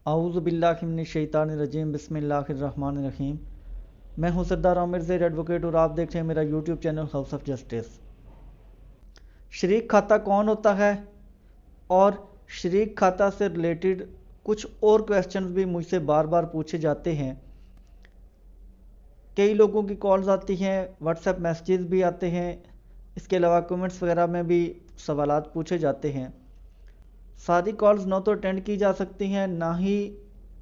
اعوذ باللہ من الشیطان الرجیم بسم اللہ الرحمن الرحیم۔ میں ہوں سردار عامر زیر ایڈوکیٹ اور آپ دیکھ رہے ہیں میرا YouTube channel house of justice. شریک کھاتہ کون ہوتا ہے اور شریک کھاتہ سے ریلیٹڈ کچھ اور کویسچنز بھی مجھ سے بار بار پوچھے جاتے ہیں۔ کئی لوگوں کی کالز آتی ہیں، واٹس ایپ میسیجز بھی آتے ہیں، اس کے علاوہ کمنٹس وغیرہ میں بھی سوالات پوچھے جاتے ہیں۔ ساری کالز نہ تو اٹینڈ کی جا سکتی ہیں، نہ ہی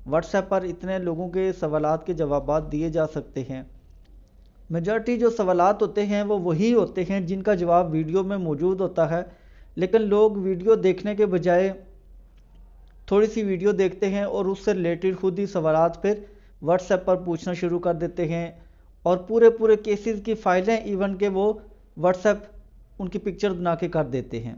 واٹس ایپ پر اتنے لوگوں کے سوالات کے جوابات دیے جا سکتے ہیں۔ میجورٹی جو سوالات ہوتے ہیں وہ وہی ہوتے ہیں جن کا جواب ویڈیو میں موجود ہوتا ہے، لیکن لوگ ویڈیو دیکھنے کے بجائے تھوڑی سی ویڈیو دیکھتے ہیں اور اس سے ریلیٹڈ خود ہی سوالات پھر واٹس ایپ پر پوچھنا شروع کر دیتے ہیں، اور پورے کیسز کی فائلیں ایون کہ وہ واٹس ایپ ان کی پکچر بنا کے کر دیتے ہیں۔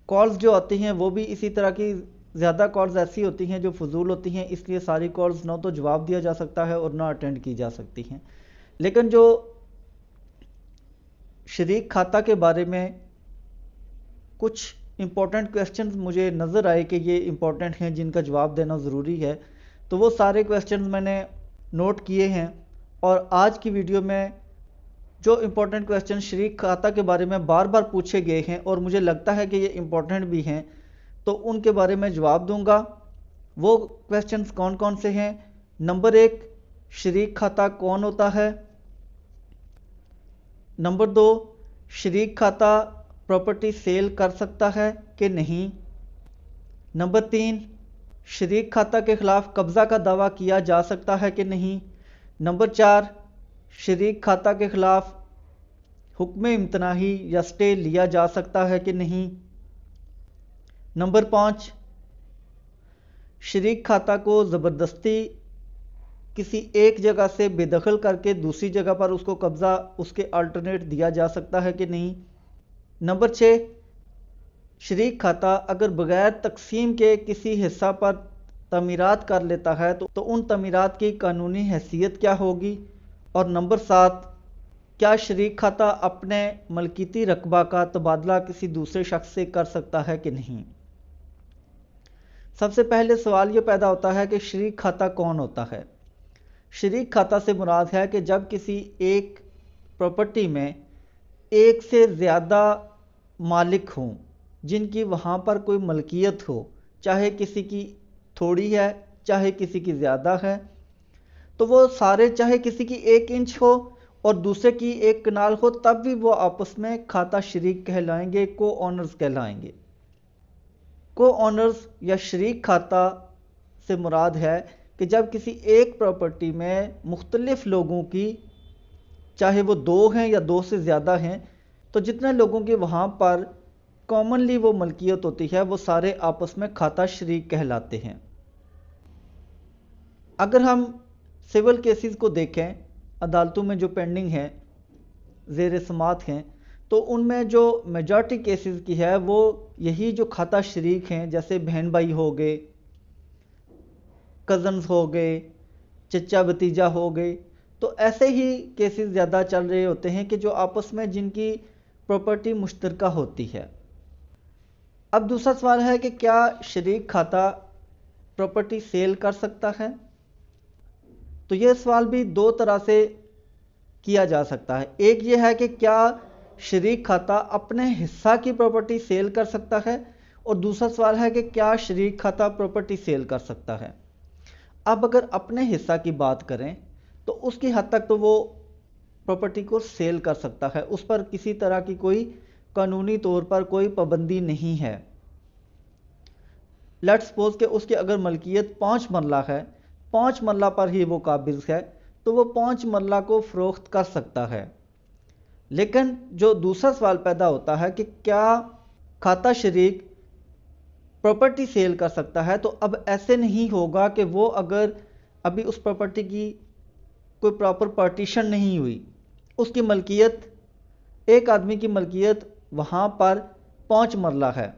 کالز جو آتی ہیں وہ بھی اسی طرح کی زیادہ کالز ایسی ہوتی ہیں جو فضول ہوتی ہیں، اس لیے ساری کالز نہ تو جواب دیا جا سکتا ہے اور نہ اٹینڈ کی جا سکتی ہیں۔ لیکن جو شریک کھاتہ کے بارے میں کچھ امپورٹنٹ کویسچنز مجھے نظر آئے کہ یہ امپورٹنٹ ہیں، جن کا جواب دینا ضروری ہے، تو وہ سارے کویسچنز میں نے نوٹ کیے ہیں، اور آج کی ویڈیو میں جو امپورٹنٹ کویسچن شریک کھاتہ کے بارے میں بار بار پوچھے گئے ہیں اور مجھے لگتا ہے کہ یہ امپورٹنٹ بھی ہیں، تو ان کے بارے میں جواب دوں گا۔ وہ کویسچنز کون کون سے ہیں؟ نمبر 1، شریک کھاتہ کون ہوتا ہے؟ نمبر 2، شریک کھاتہ پراپرٹی سیل کر سکتا ہے کہ نہیں؟ نمبر 3، شریک کھاتہ کے خلاف قبضہ کا دعویٰ کیا جا سکتا ہے کہ نہیں؟ نمبر 4، شریک کھاتہ کے خلاف حکم امتناعی یا سٹے لیا جا سکتا ہے کہ نہیں؟ نمبر 5، شریک کھاتہ کو زبردستی کسی ایک جگہ سے بے دخل کر کے دوسری جگہ پر اس کو قبضہ اس کے آلٹرنیٹ دیا جا سکتا ہے کہ نہیں؟ نمبر 6، شریک کھاتہ اگر بغیر تقسیم کے کسی حصہ پر تعمیرات کر لیتا ہے تو ان تعمیرات کی قانونی حیثیت کیا ہوگی؟ اور نمبر 7، کیا شریک کھاتہ اپنے ملکیتی رقبہ کا تبادلہ کسی دوسرے شخص سے کر سکتا ہے کہ نہیں؟ سب سے پہلے سوال یہ پیدا ہوتا ہے کہ شریک کھاتہ کون ہوتا ہے؟ شریک کھاتہ سے مراد ہے کہ جب کسی ایک پراپرٹی میں ایک سے زیادہ مالک ہوں جن کی وہاں پر کوئی ملکیت ہو، چاہے کسی کی تھوڑی ہے چاہے کسی کی زیادہ ہے، تو وہ سارے چاہے کسی کی 1 انچ ہو اور دوسرے کی 1 کنال ہو، تب بھی وہ آپس میں کھاتہ شریک کہلائیں گے، کو آنرز کہلائیں گے۔ کو آنرز یا شریک کھاتہ سے مراد ہے کہ جب کسی ایک پراپرٹی میں مختلف لوگوں کی، چاہے وہ 2 ہیں یا 2 سے زیادہ ہیں، تو جتنے لوگوں کی وہاں پر کامنلی وہ ملکیت ہوتی ہے، وہ سارے آپس میں کھاتہ شریک کہلاتے ہیں۔ اگر ہم سول کیسز کو دیکھیں، عدالتوں میں جو پینڈنگ ہیں، زیر سماعت ہیں، تو ان میں جو میجورٹی کیسز کی ہے وہ یہی جو کھاتہ شریک ہیں، جیسے بہن بھائی ہو گئے، کزنز ہو گئے، چچا بھتیجا ہو گئے، تو ایسے ہی کیسز زیادہ چل رہے ہوتے ہیں کہ جو آپس میں جن کی پراپرٹی مشترکہ ہوتی ہے۔ اب دوسرا سوال ہے کہ کیا شریک کھاتہ پراپرٹی سیل کر سکتا ہے؟ تو یہ سوال بھی 2 طرح سے کیا جا سکتا ہے۔ ایک یہ ہے کہ کیا شریک کھاتہ اپنے حصہ کی پراپرٹی سیل کر سکتا ہے، اور دوسرا سوال ہے کہ کیا شریک کھاتہ پراپرٹی سیل کر سکتا ہے۔ اب اگر اپنے حصہ کی بات کریں تو اس کی حد تک تو وہ پراپرٹی کو سیل کر سکتا ہے، اس پر کسی طرح کی کوئی قانونی طور پر کوئی پابندی نہیں ہے۔ لیٹ سپوز کہ اس کی اگر ملکیت 5 مرلہ ہے، 5 مرلہ پر ہی وہ قابض ہے، تو وہ 5 مرلہ کو فروخت کر سکتا ہے۔ لیکن جو دوسرا سوال پیدا ہوتا ہے کہ کیا کھاتہ شریک پراپرٹی سیل کر سکتا ہے، تو اب ایسے نہیں ہوگا کہ وہ اگر ابھی اس پراپرٹی کی کوئی پراپر پارٹیشن نہیں ہوئی، اس کی ملکیت، ایک آدمی کی ملکیت وہاں پر 5 مرلہ ہے،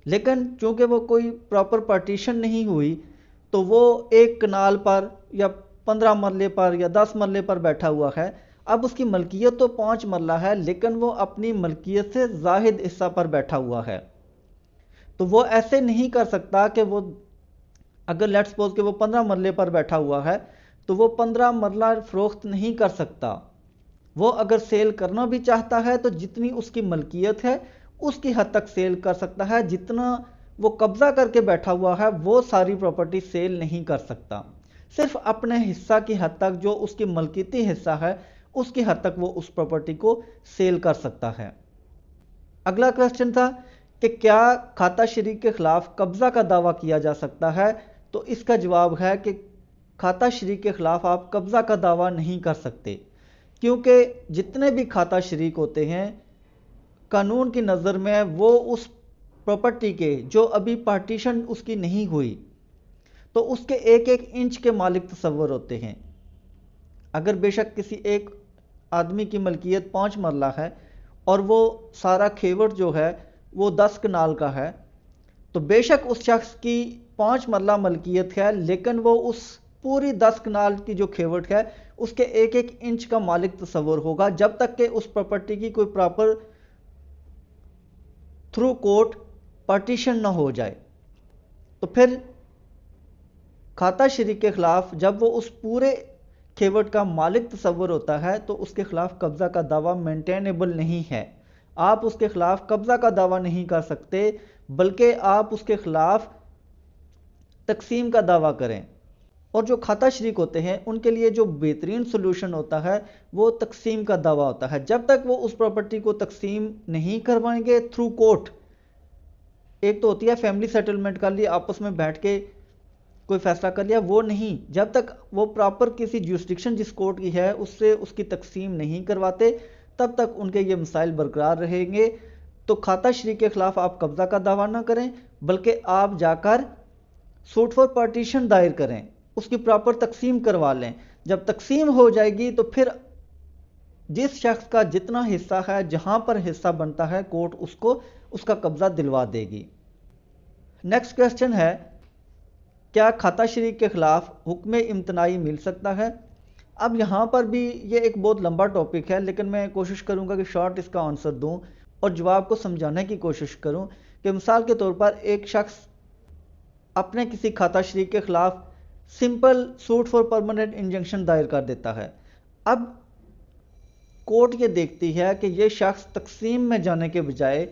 لیکن چونکہ وہ کوئی پراپر پارٹیشن نہیں ہوئی تو وہ 1 کنال پر یا 15 مرلے پر یا 10 مرلے پر بیٹھا ہوا ہے۔ اب اس کی ملکیت تو 5 مرلہ ہے، لیکن وہ اپنی ملکیت سے زائد حصہ پر بیٹھا ہوا ہے، تو وہ ایسے نہیں کر سکتا کہ وہ اگر لیٹس سپوز کہ وہ 15 مرلے پر بیٹھا ہوا ہے تو وہ 15 مرلہ فروخت نہیں کر سکتا. وہ اگر سیل کرنا بھی چاہتا ہے تو جتنی اس کی ملکیت ہے اس کی حد تک سیل کر سکتا ہے. جتنا وہ قبضہ کر کے بیٹھا ہوا ہے وہ ساری پراپرٹی سیل نہیں کر سکتا. صرف اپنے حصہ کی حد تک جو اس کی ملکیتی حصہ ہے اس کی حد تک وہ اس پراپرٹی کو سیل کر سکتا ہے. اگلا کوسچن تھا کہ کیا کھاتہ شریک کے خلاف قبضہ کا دعویٰ کیا جا سکتا ہے؟ تو اس کا جواب ہے کہ کھاتہ شریک کے خلاف آپ قبضہ کا دعویٰ نہیں کر سکتے، کیونکہ جتنے بھی کھاتہ شریک ہوتے ہیں قانون کی نظر میں وہ اس پراپرٹی کے جو ابھی پارٹیشن اس کی نہیں ہوئی تو اس کے ایک ایک انچ کے مالک تصور ہوتے ہیں. اگر بے شک کسی ایک آدمی کی ملکیت 5 مرلہ ہے اور وہ سارا کھیوٹ جو ہے وہ 10 کنال کا ہے تو بے شک اس شخص کی 5 مرلہ ملکیت ہے، لیکن وہ اس پوری 10 کنال کی جو کھیوٹ ہے اس کے ایک ایک انچ کا مالک تصور ہوگا جب تک کہ اس پراپرٹی کی کوئی پراپر تھرو کورٹ پارٹیشن نہ ہو جائے. تو پھر کھاتہ شریک کے خلاف جب وہ اس پورے کھیوٹ کا مالک تصور ہوتا ہے تو اس کے خلاف قبضہ کا دعویٰ مینٹینیبل نہیں ہے. آپ اس کے خلاف قبضہ کا دعویٰ نہیں کر سکتے بلکہ آپ اس کے خلاف تقسیم کا دعویٰ کریں. اور جو کھاتہ شریک ہوتے ہیں ان کے لیے جو بہترین سلوشن ہوتا ہے وہ تقسیم کا دعویٰ ہوتا ہے. جب تک وہ اس پراپرٹی کو تقسیم نہیں کروائیں گے تھرو کورٹ، ایک تو ہوتی ہے فیملی سیٹلمنٹ کر لی، آپس میں بیٹھ کے کوئی فیصلہ کر لیا، وہ نہیں. جب تک وہ پراپر کسی جیوسڈکشن جس کورٹ کی ہے اس سے اس کی تقسیم نہیں کرواتے تب تک ان کے یہ مسائل برقرار رہیں گے. تو کھاتہ شریک کے خلاف آپ قبضہ کا دعویٰ نہ کریں بلکہ آپ جا کر سوٹ فار پارٹیشن دائر کریں، اس کی پراپر تقسیم کروا لیں. جب تقسیم ہو جائے گی تو پھر جس شخص کا جتنا حصہ ہے جہاں پر حصہ بنتا ہے کورٹ اس کو اس کا قبضہ دلوا دے گی. نیکسٹ کوسچن ہے کیا کھاتہ شریک کے خلاف حکم امتناعی مل سکتا ہے؟ اب یہاں پر بھی یہ ایک بہت لمبا ٹاپک ہے لیکن میں کوشش کروں گا کہ شارٹ اس کا آنسر دوں اور جواب کو سمجھانے کی کوشش کروں. کہ مثال کے طور پر ایک شخص اپنے کسی کھاتہ شریک کے خلاف simple suit for permanent injunction دائر کر دیتا ہے. اب کورٹ یہ دیکھتی ہے کہ یہ شخص تقسیم میں جانے کے بجائے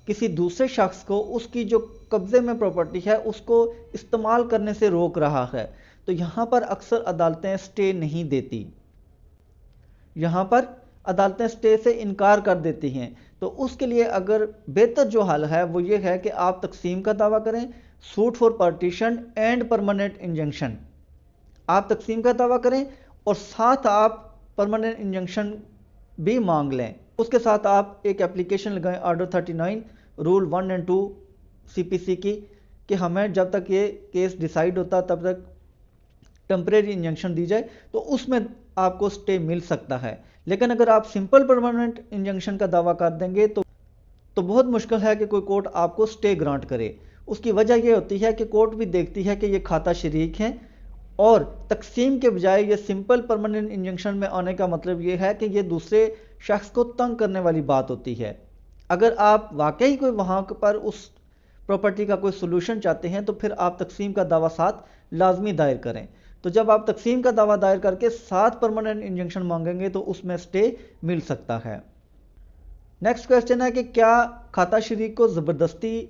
کسی دوسرے شخص کو اس کی جو قبضے میں پراپرٹی ہے اس کو استعمال کرنے سے روک رہا ہے. تو یہاں پر اکثر عدالتیں سٹے نہیں دیتی، یہاں پر عدالتیں سٹے سے انکار کر دیتی ہیں. تو اس کے لیے اگر بہتر جو حل ہے وہ یہ ہے کہ آپ تقسیم کا دعویٰ کریں، suit for partition and permanent injunction. آپ تقسیم کا دعویٰ کریں اور ساتھ آپ پرماننٹ انجنکشن بھی مانگ لیں. اس کے ساتھ آپ ایک اپلیکیشن لگائیں آرڈر 39 رول 1 اور 2 سی پی سی کی کہ ہمیں جب تک یہ کیس ڈیسائیڈ ہوتا تب تک ٹیمپریری انجنکشن دی جائے، تو اس میں آپ کو سٹے مل سکتا ہے. لیکن اگر آپ سمپل پرماننٹ انجنکشن کا دعویٰ کر دیں گے تو بہت مشکل ہے کہ کوئی کورٹ آپ کو سٹے گرانٹ کرے. اس کی وجہ یہ ہوتی ہے کہ کورٹ بھی دیکھتی ہے کہ یہ کھاتہ شریک ہیں اور تقسیم کے بجائے یہ سمپل پرماننٹ انجنکشن میں آنے کا مطلب یہ ہے کہ یہ دوسرے شخص کو تنگ کرنے والی بات ہوتی ہے. اگر آپ واقعی کوئی وہاں پر اس پراپرٹی کا کوئی سلوشن چاہتے ہیں تو پھر آپ تقسیم کا دعویٰ ساتھ لازمی دائر کریں. تو جب آپ تقسیم کا دعویٰ دائر کر کے ساتھ پرماننٹ انجنکشن مانگیں گے تو اس میں سٹے مل سکتا ہے. نیکسٹ کوسچن ہے کہ کیا کھاتہ شریک کو زبردستی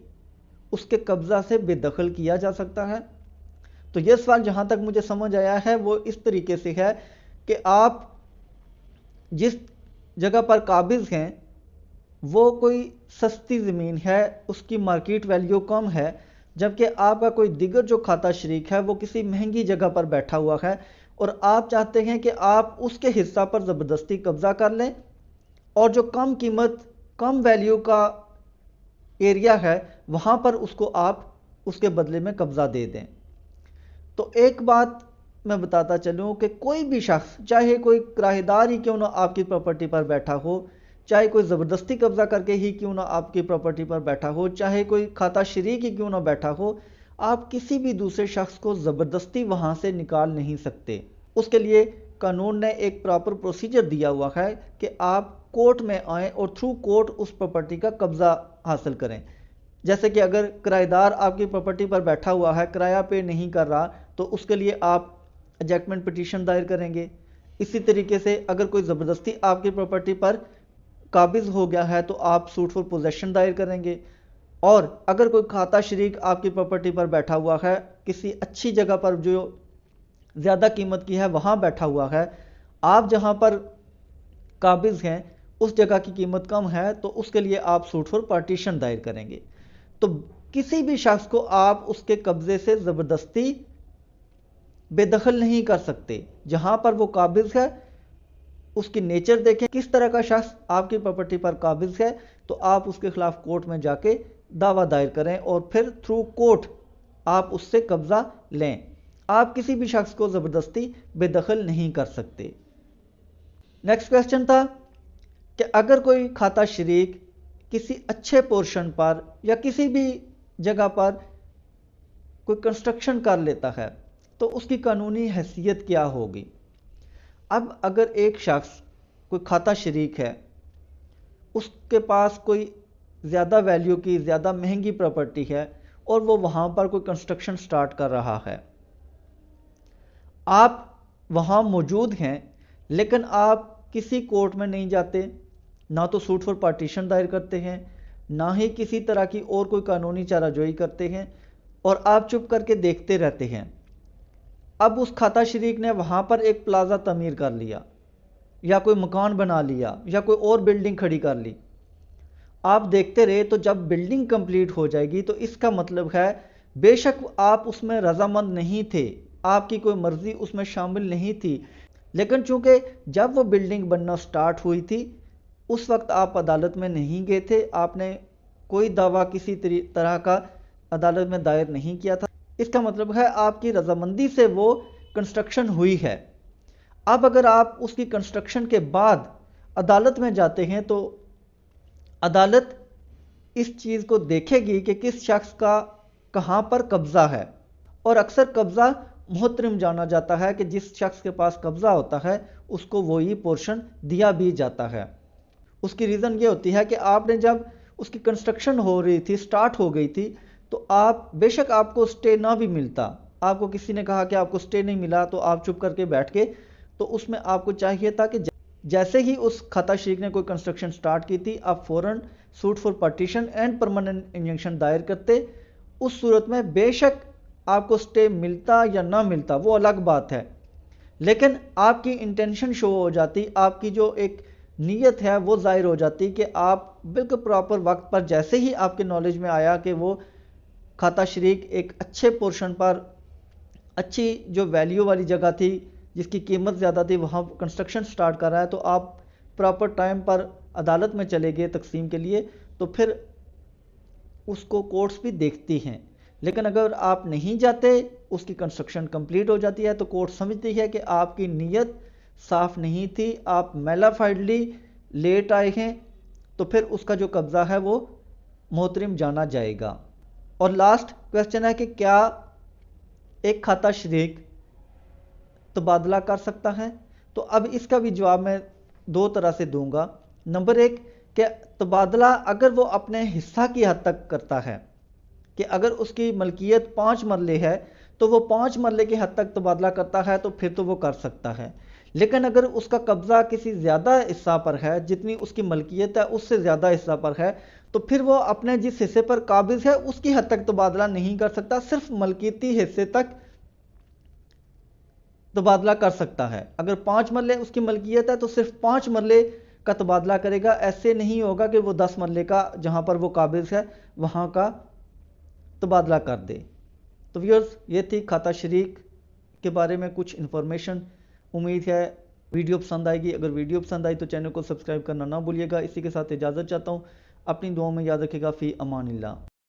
اس کے قبضہ سے بے دخل کیا جا سکتا ہے؟ تو یہ سوال جہاں تک مجھے سمجھ آیا ہے وہ اس طریقے سے ہے کہ آپ جس جگہ پر قابض ہیں وہ کوئی سستی زمین ہے، اس کی مارکیٹ ویلیو کم ہے، جبکہ آپ کا کوئی دیگر جو کھاتہ شریک ہے وہ کسی مہنگی جگہ پر بیٹھا ہوا ہے اور آپ چاہتے ہیں کہ آپ اس کے حصہ پر زبردستی قبضہ کر لیں اور جو کم قیمت کم ویلیو کا ایریا ہے وہاں پر اس کو آپ اس کے بدلے میں قبضہ دے دیں. تو ایک بات میں بتاتا چلوں کہ کوئی بھی شخص چاہے کوئی کرایہ دار ہی کیوں نہ آپ کی پراپرٹی پر بیٹھا ہو، چاہے کوئی زبردستی قبضہ کر کے ہی کیوں نہ آپ کی پراپرٹی پر بیٹھا ہو، چاہے کوئی کھاتہ شریک ہی کیوں نہ بیٹھا ہو، آپ کسی بھی دوسرے شخص کو زبردستی وہاں سے نکال نہیں سکتے. اس کے لیے قانون نے ایک پراپر پروسیجر دیا ہوا ہے کہ آپ کورٹ میں آئیں اور تھرو کورٹ اس پراپرٹی کا قبضہ حاصل کریں. جیسے کہ اگر کرایہ دار آپ کی پراپرٹی پر بیٹھا ہوا ہے، کرایہ پے نہیں کر رہا، تو اس کے لیے آپ ایجیکٹمنٹ پٹیشن دائر کریں گے۔ اسی طریقے سے اگر کوئی زبردستی آپ کی پراپرٹی پر قابض ہو گیا ہے تو آپ سوٹ فور پوزیشن دائر کریں گے۔ اور اگر کوئی کھاتا شریک آپ کی پراپرٹی پر بیٹھا ہوا ہے، کسی اچھی جگہ پر جو زیادہ قیمت کی ہے وہاں بیٹھا ہوا ہے، آپ جہاں پر قابض ہیں اس جگہ کی قیمت کم ہے، تو اس کے لیے آپ سوٹ فور پارٹیشن دائر کریں گے۔ تو کسی بھی شخص کو آپ اس کے قبضے سے زبردستی بے دخل نہیں کر سکتے۔ جہاں پر وہ قابض ہے اس کی نیچر دیکھیں، کس طرح کا شخص آپ کی پراپرٹی پر قابض ہے، تو آپ اس کے خلاف کورٹ میں جا کے دعویٰ دائر کریں اور پھر تھرو کورٹ آپ اس سے قبضہ لیں۔ آپ کسی بھی شخص کو زبردستی بے دخل نہیں کر سکتے۔ نیکسٹ کویسچن تھا کہ اگر کوئی کھاتا شریک کسی اچھے پورشن پر یا کسی بھی جگہ پر کوئی کنسٹرکشن کر لیتا ہے تو اس کی قانونی حیثیت کیا ہوگی؟ اب اگر ایک شخص کوئی کھاتا شریک ہے، اس کے پاس کوئی زیادہ ویلیو کی زیادہ مہنگی پراپرٹی ہے اور وہ وہاں پر کوئی کنسٹرکشن سٹارٹ کر رہا ہے، آپ وہاں موجود ہیں لیکن آپ کسی کورٹ میں نہیں جاتے، نہ تو سوٹ فور پارٹیشن دائر کرتے ہیں، نہ ہی کسی طرح کی اور کوئی قانونی چارہ جوئی کرتے ہیں، اور آپ چپ کر کے دیکھتے رہتے ہیں۔ اب اس کھاتا شریک نے وہاں پر ایک پلازہ تعمیر کر لیا، یا کوئی مکان بنا لیا، یا کوئی اور بلڈنگ کھڑی کر لی، آپ دیکھتے رہے، تو جب بلڈنگ کمپلیٹ ہو جائے گی تو اس کا مطلب ہے بے شک آپ اس میں رضامند نہیں تھے، آپ کی کوئی مرضی اس میں شامل نہیں تھی، لیکن چونکہ جب وہ بلڈنگ بننا سٹارٹ ہوئی تھی اس وقت آپ عدالت میں نہیں گئے تھے، آپ نے کوئی دعویٰ کسی طرح کا عدالت میں دائر نہیں کیا تھا، اس کا مطلب ہے آپ کی رضامندی سے وہ کنسٹرکشن ہوئی ہے۔ اب اگر آپ اس کی کنسٹرکشن کے بعد عدالت میں جاتے ہیں تو عدالت اس چیز کو دیکھے گی کہ کس شخص کا کہاں پر قبضہ ہے، اور اکثر قبضہ محترم جانا جاتا ہے کہ جس شخص کے پاس قبضہ ہوتا ہے اس کو وہی پورشن دیا بھی جاتا ہے۔ اس کی ریزن یہ ہوتی ہے کہ آپ نے جب اس کی کنسٹرکشن ہو رہی تھی، سٹارٹ ہو گئی تھی، تو آپ بے شک آپ کو سٹے نہ بھی ملتا، آپ کو کسی نے کہا کہ آپ کو سٹے نہیں ملا تو آپ چپ کر کے بیٹھ گئے، تو اس میں آپ کو چاہیے تھا کہ جیسے ہی اس کھاتا شریک نے کوئی کنسٹرکشن سٹارٹ کی تھی آپ فوراً suit for partition and permanent injunction دائر کرتے۔ اس صورت میں بے شک آپ کو سٹے ملتا یا نہ ملتا وہ الگ بات ہے، لیکن آپ کی انٹینشن شو ہو جاتی، آپ کی جو ایک نیت ہے وہ ظاہر ہو جاتی کہ آپ بالکل پراپر وقت پر، جیسے ہی آپ کے نالج میں آیا کہ وہ کھاتا شریک ایک اچھے پورشن پر اچھی جو ویلیو والی جگہ تھی جس کی قیمت زیادہ تھی وہاں کنسٹرکشن سٹارٹ کر رہا ہے، تو آپ پراپر ٹائم پر عدالت میں چلے گئے تقسیم کے لیے، تو پھر اس کو کورٹس بھی دیکھتی ہیں۔ لیکن اگر آپ نہیں جاتے، اس کی کنسٹرکشن کمپلیٹ ہو جاتی ہے تو کورٹ سمجھتی ہے کہ آپ کی نیت صاف نہیں تھی، آپ میلا فائڈلی لیٹ آئے ہیں، تو پھر اس کا جو قبضہ ہے وہ محترم جانا جائے گا۔ اور لاسٹ کویسچن ہے کہ کیا ایک کھاتا شریک تبادلہ کر سکتا ہے؟ تو اب اس کا بھی جواب میں دو طرح سے دوں گا۔ نمبر ایک کہ تبادلہ اگر وہ اپنے حصہ کی حد تک کرتا ہے، کہ اگر اس کی ملکیت 5 مرلے ہے تو وہ 5 مرلے کی حد تک تبادلہ کرتا ہے تو پھر تو وہ کر سکتا ہے، لیکن اگر اس کا قبضہ کسی زیادہ حصہ پر ہے، جتنی اس کی ملکیت ہے اس سے زیادہ حصہ پر ہے، تو پھر وہ اپنے جس حصے پر قابض ہے اس کی حد تک تبادلہ نہیں کر سکتا، صرف ملکیتی حصے تک تبادلہ کر سکتا ہے۔ اگر 5 مرلے اس کی ملکیت ہے تو صرف 5 مرلے کا تبادلہ کرے گا، ایسے نہیں ہوگا کہ وہ 10 مرلے کا جہاں پر وہ قابض ہے وہاں کا تبادلہ کر دے۔ تو ویورز، یہ تھی کھاتا شریک کے بارے میں کچھ انفارمیشن۔ امید ہے ویڈیو پسند آئے گی، اگر ویڈیو پسند آئی تو چینل کو سبسکرائب کرنا نہ بھولیے گا۔ اسی کے ساتھ اجازت چاہتا ہوں، اپنی دعاؤں میں یاد رکھے گا۔ فی امان اللہ۔